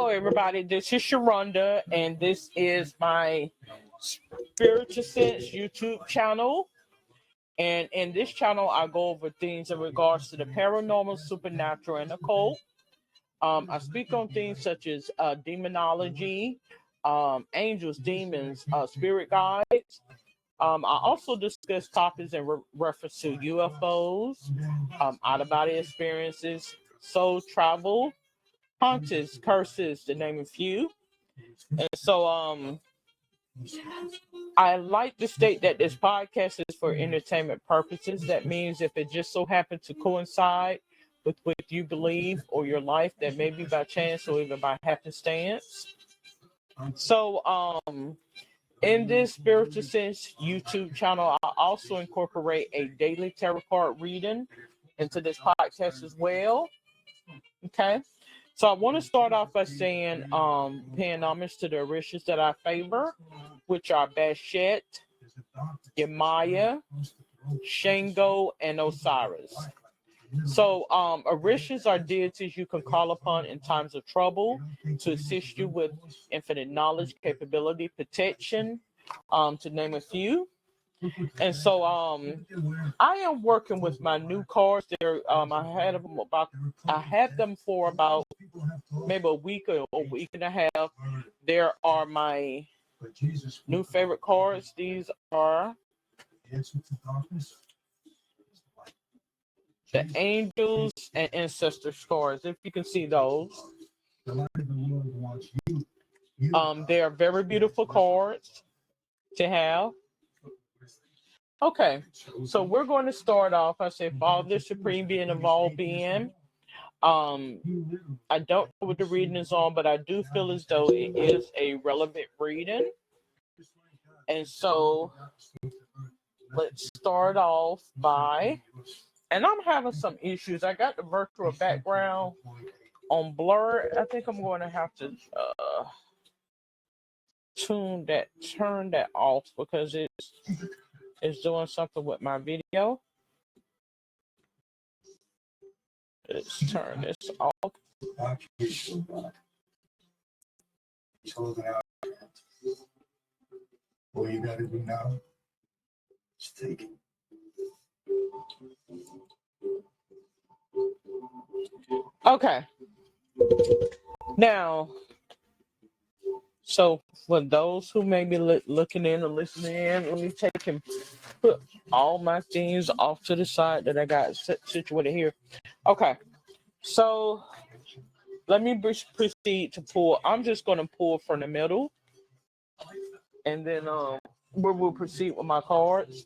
Hello, everybody. This is Sharonda, and this is my Spiritual Sense YouTube channel. And in this channel, I go over things in regards to the paranormal, supernatural, and occult. I speak on things such as demonology, angels, demons, spirit guides. I also discuss topics in reference to UFOs, out of body experiences, soul travel, hauntings, curses, to name a few. And so I like to state that this podcast is for entertainment purposes. That means if it just so happens to coincide with what you believe or your life, that may be by chance or even by happenstance. So in this Spiritual Sense YouTube channel, I also incorporate a daily tarot card reading into this podcast as well. Okay. So I want to start off by saying, paying homage to the Orishas that I favor, which are Bashet, Yemaya, Shango, and Osiris. So Orishas are deities you can call upon in times of trouble to assist you with infinite knowledge, capability, protection, to name a few. And so I am working with my new cards. I had them for about maybe a week or a week and a half. There are my new favorite cards. These are the Angels and Ancestors cards, if you can see those. They are very beautiful cards to have. Okay, so we're going to start off. I say, Father Supreme Being of all being. I don't know what the reading is on, but I do feel as though it is a relevant reading. And so let's start off by, and I'm having some issues. I got the virtual background on blur. I think I'm going to have to turn that off because it's doing something with my video. Let's turn this off. What you gotta do now is take it. Okay. Now, so for those who may be looking in or listening in, let me take and put all my things off to the side that I got situated here. Okay. So let me proceed to pull. I'm just going to pull from the middle, and then we'll proceed with my cards.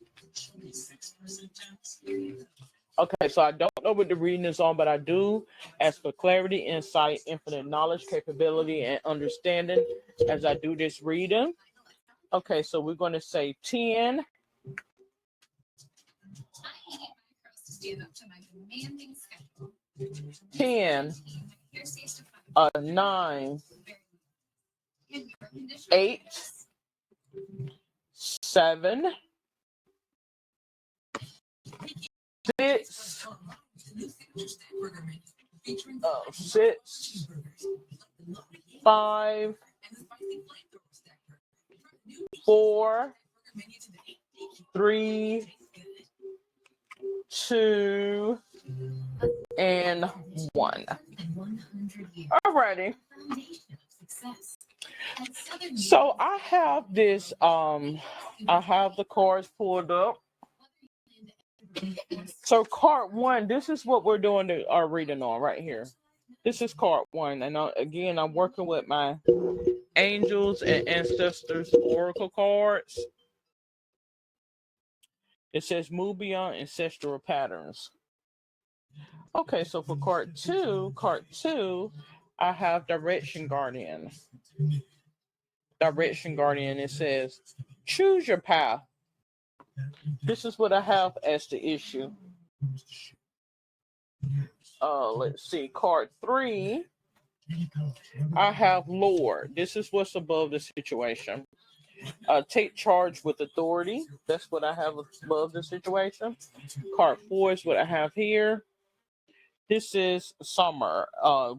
Okay, so I don't know what the reading is on, but I do ask for clarity, insight, infinite knowledge, capability, and understanding as I do this reading. Okay, so we're going to say 10. 10, 9, 8, 7, 6, 6, 5, 4, 3, 2, and 1. Alrighty. So I have this, I have the cards pulled up. So card 1, this is what we're doing our reading on right here. This is card 1. And again, I'm working with my Angels and Ancestors Oracle cards. It says move beyond ancestral patterns. Okay, so for card 2, I have Direction Guardian. Direction Guardian, it says choose your path. This is what I have as the issue. Let's see, card 3, I have Lord. This is what's above the situation. Take charge with authority. That's what I have above the situation. Card 4 is what I have here. This is summer,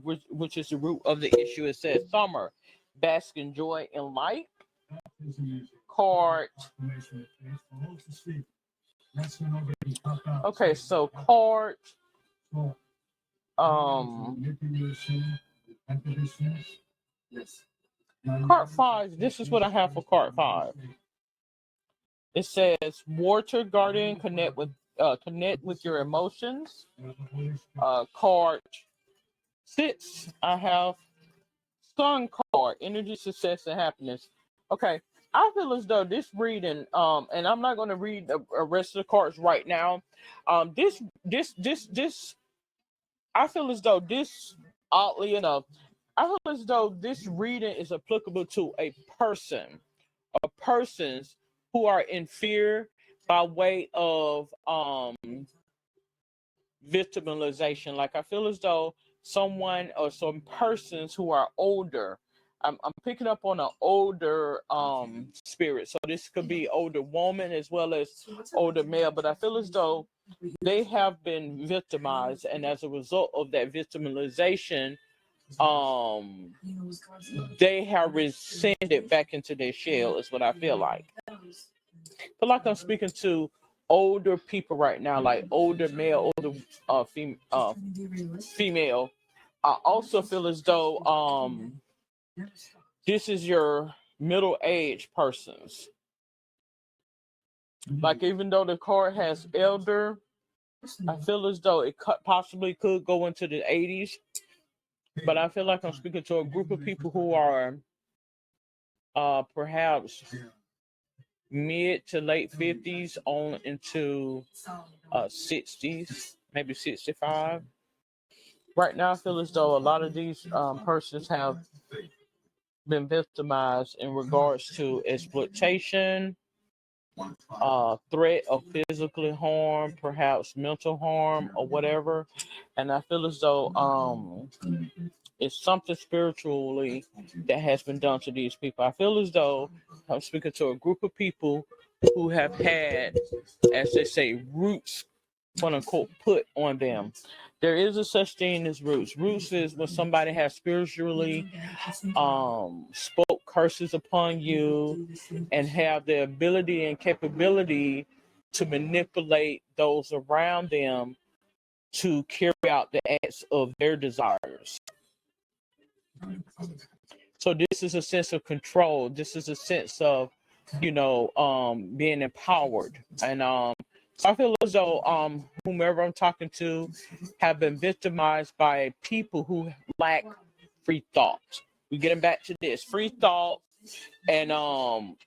which is the root of the issue. It says summer, bask in joy and light. Card. Okay, so card. Card 5. This is what I have for card 5. It says water guardian, connect with your emotions. Card 6, I have sun card, energy, success, and happiness. Okay, I feel as though this reading, and I'm not going to read the rest of the cards right now. This, I feel as though this, oddly enough, I feel as though this reading is applicable to a person or persons who are in fear by way of victimization. Like I feel as though someone or some persons who are older. I'm picking up on an older spirit. So this could be older woman as well as older male. But I feel as though they have been victimized, and as a result of that victimization, they have rescinded back into their shell. Is what I feel like. But like I'm speaking to older people right now, like older male, older female. I also feel as though this is your middle-aged persons. Like even though the card has elder, I feel as though it possibly could go into the 80s. But I feel like I'm speaking to a group of people who are perhaps mid to late 50s on into 60s, maybe 65. Right now, I feel as though a lot of these persons have been victimized in regards to exploitation, threat of physical harm, perhaps mental harm or whatever. And I feel as though it's something spiritually that has been done to these people. I feel as though I'm speaking to a group of people who have had, as they say, roots, quote unquote, put on them. There is a such thing as roots. Roots is when somebody has spiritually spoke curses upon you and have the ability and capability to manipulate those around them to carry out the acts of their desires. So this is a sense of control. This is a sense of, being empowered. And so I feel as though whomever I'm talking to have been victimized by people who lack free thought. We getting back to this free thought, and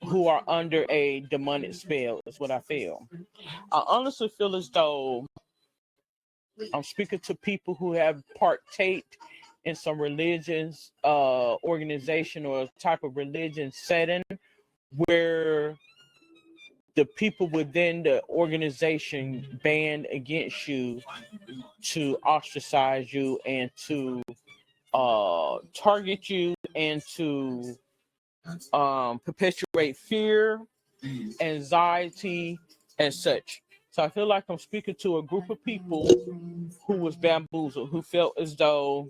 who are under a demonic spell is what I feel. I honestly feel as though I'm speaking to people who have partaked in some religious organization or type of religion setting where the people within the organization banned against you to ostracize you and to target you and to perpetuate fear, anxiety, and such. So I feel like I'm speaking to a group of people who was bamboozled, who felt as though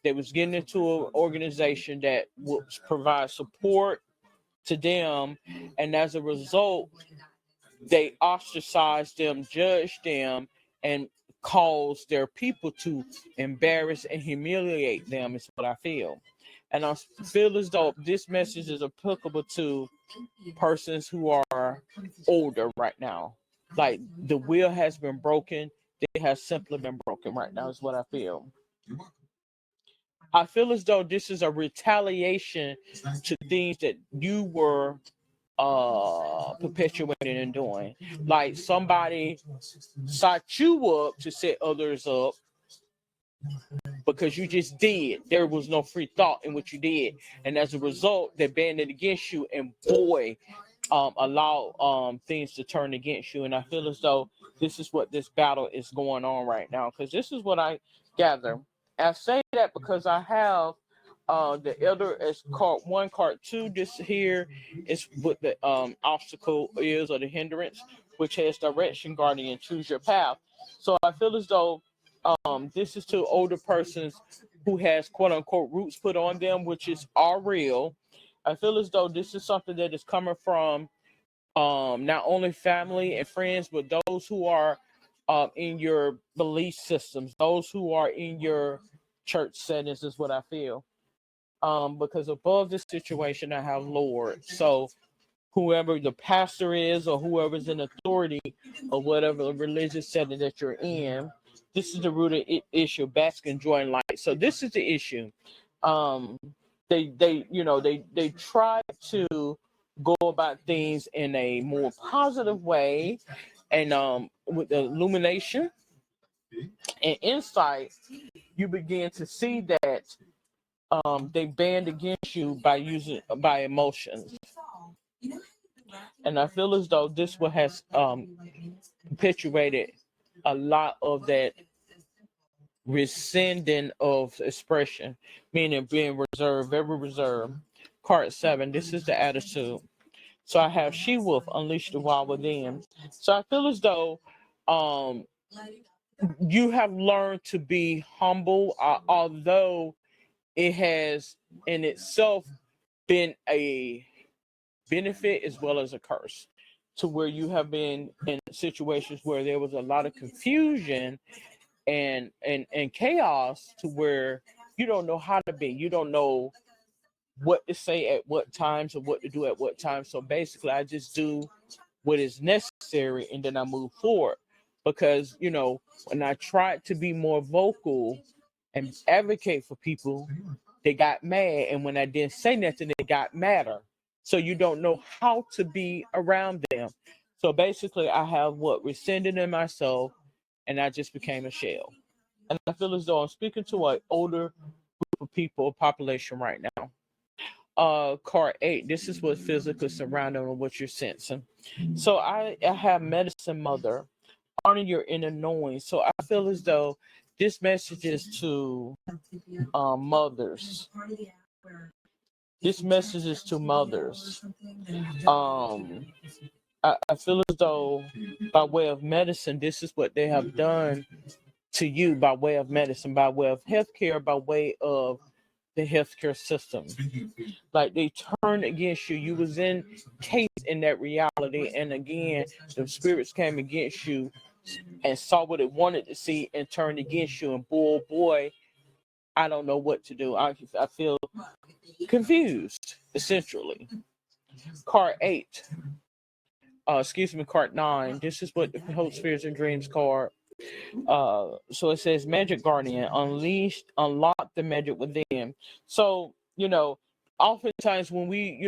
they was getting into an organization that would provide support to them, and as a result, they ostracized them, judged them, and caused their people to embarrass and humiliate them, is what I feel. And I feel as though this message is applicable to persons who are older right now. Like the wheel has been broken, it has simply been broken right now, is what I feel. I feel as though this is a retaliation to things that you were perpetuating and doing. Like somebody set you up to set others up because you just did. There was no free thought in what you did. And as a result, they banned it against you, and boy, allow things to turn against you. And I feel as though this is what this battle is going on right now, because this is what I gather. I say that because I have the elder as card 1, card 2. This here is what the obstacle is, or the hindrance, which has direction, guardian, choose your path. So I feel as though This is to older persons who has quote unquote roots put on them, which is are real. I feel as though this is something that is coming from not only family and friends, but those who are in your belief systems, those who are in your church settings, is what I feel. Because above this situation, I have Lord. So whoever the pastor is or whoever's in authority or whatever religious setting that you're in, this is the root of issue, bask and joy in light. So this is the issue. Um, they try to go about things in a more positive way, and with the illumination and insight, you begin to see that they band against you by emotions. And I feel as though this one has perpetuated a lot of that rescinding of expression, meaning being reserved, very reserved. Card 7, this is the attitude. So I have She Wolf, Unleash the Wild Within. So I feel as though um, you have learned to be humble, although it has in itself been a benefit as well as a curse, to where you have been in situations where there was a lot of confusion and chaos, to where you don't know how to be, you don't know what to say at what times or what to do at what time. So basically I just do what is necessary and then I move forward, because when I tried to be more vocal and advocate for people, they got mad, and when I didn't say nothing, they got madder. So you don't know how to be around them. So basically I have what rescinded in myself, and I just became a shell. And I feel as though I'm speaking to an older group of people, population right now. Card 8, this is what physically surrounding or what you're sensing. So I have medicine mother, honor your inner knowing. So I feel as though this message is to mothers. This message is to mothers. Um, I feel as though by way of medicine, this is what they have done to you by way of medicine, by way of healthcare, by way of the healthcare system. Like they turned against you. You was in case in that reality, and again, the spirits came against you and saw what it wanted to see and turned against you. And boy, I don't know what to do. I feel confused, essentially. Card 8. Card 9. This is what the Hope Spirits and Dreams card. So it says Magic Guardian, unlock the magic within. So, oftentimes when we,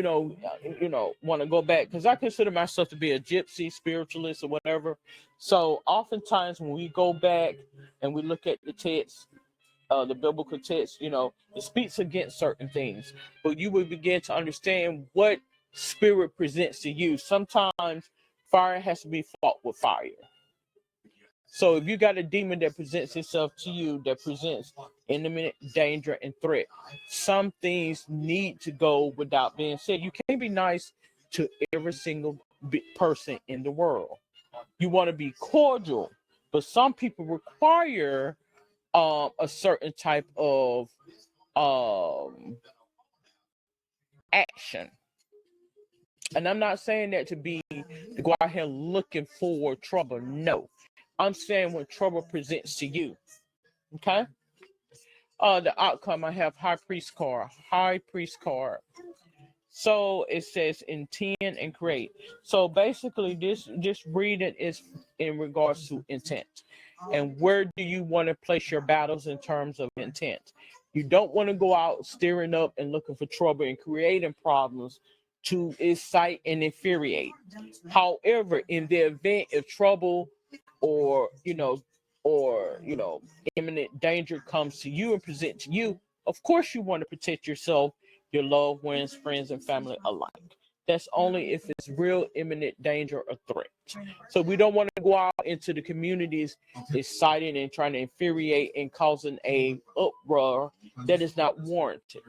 want to go back, because I consider myself to be a gypsy spiritualist or whatever. So oftentimes when we go back and we look at the text, the biblical text, it speaks against certain things, but you will begin to understand what spirit presents to you. Sometimes fire has to be fought with fire. So if you got a demon that presents itself to you, that presents imminent danger and threat, some things need to go without being said. You can't be nice to every single person in the world. You want to be cordial, but some people require a certain type of um, action. And I'm not saying that to go out here looking for trouble. No, I'm saying when trouble presents to you. Okay. The outcome, I have High Priest card. High Priest card. So it says intend and create. So basically, this reading is in regards to intent, and where do you want to place your battles in terms of intent. You don't want to go out stirring up and looking for trouble and creating problems to incite and infuriate. However, in the event of trouble or imminent danger comes to you and present to you, of course you want to protect yourself, your loved ones, friends, and family alike. That's only if it's real imminent danger or threat. So we don't want to go out into the communities exciting and trying to infuriate and causing a uproar that is not warranted.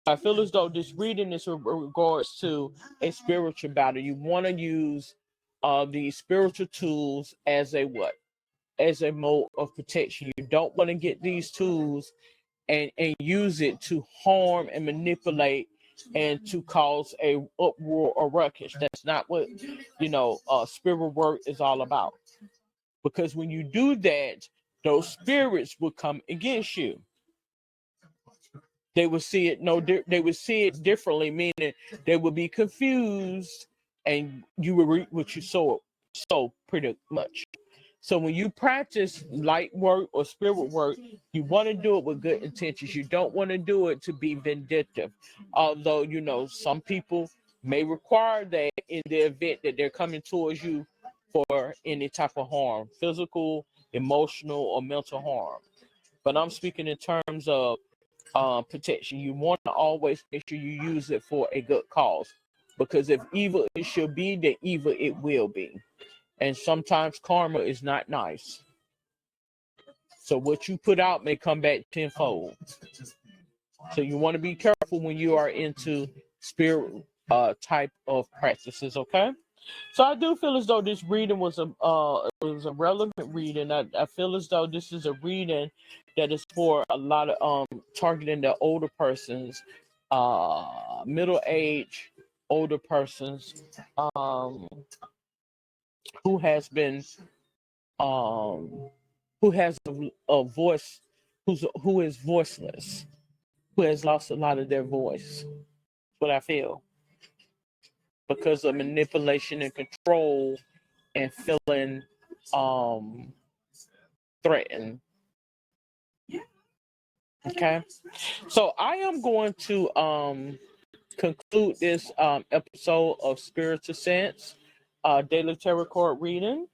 I feel as though this reading is in regards to a spiritual battle. You want to use these spiritual tools as a what? as a mode of protection. You don't want to get these tools and use it to harm and manipulate and to cause a uproar or ruckus. That's not what spirit work is all about. Because when you do that, those spirits will come against you. They would see it they would see it differently, meaning they would be confused, and you would reap what you sow pretty much. So when you practice light work or spirit work, you want to do it with good intentions. You don't want to do it to be vindictive. Although, some people may require that in the event that they're coming towards you for any type of harm, physical, emotional, or mental harm. But I'm speaking in terms of protection. You want to always make sure you use it for a good cause. Because if evil it should be, then evil it will be. And sometimes karma is not nice. So what you put out may come back tenfold. So you want to be careful when you are into spirit type of practices, okay? So I do feel as though this reading was a relevant reading. I feel as though this is a reading that is for a lot of targeting the older persons, middle age, older persons, who has been who has a voice, who is voiceless, who has lost a lot of their voice. That's what I feel, because of manipulation and control and feeling threatened. Okay, so I am going to conclude this episode of Spiritual Sense Daily Tarot Card reading.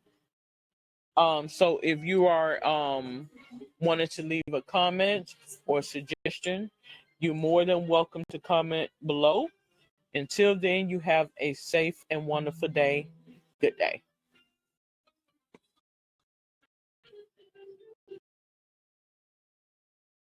So if you are wanting to leave a comment or suggestion, you're more than welcome to comment below. Until then, you have a safe and wonderful day. Good day.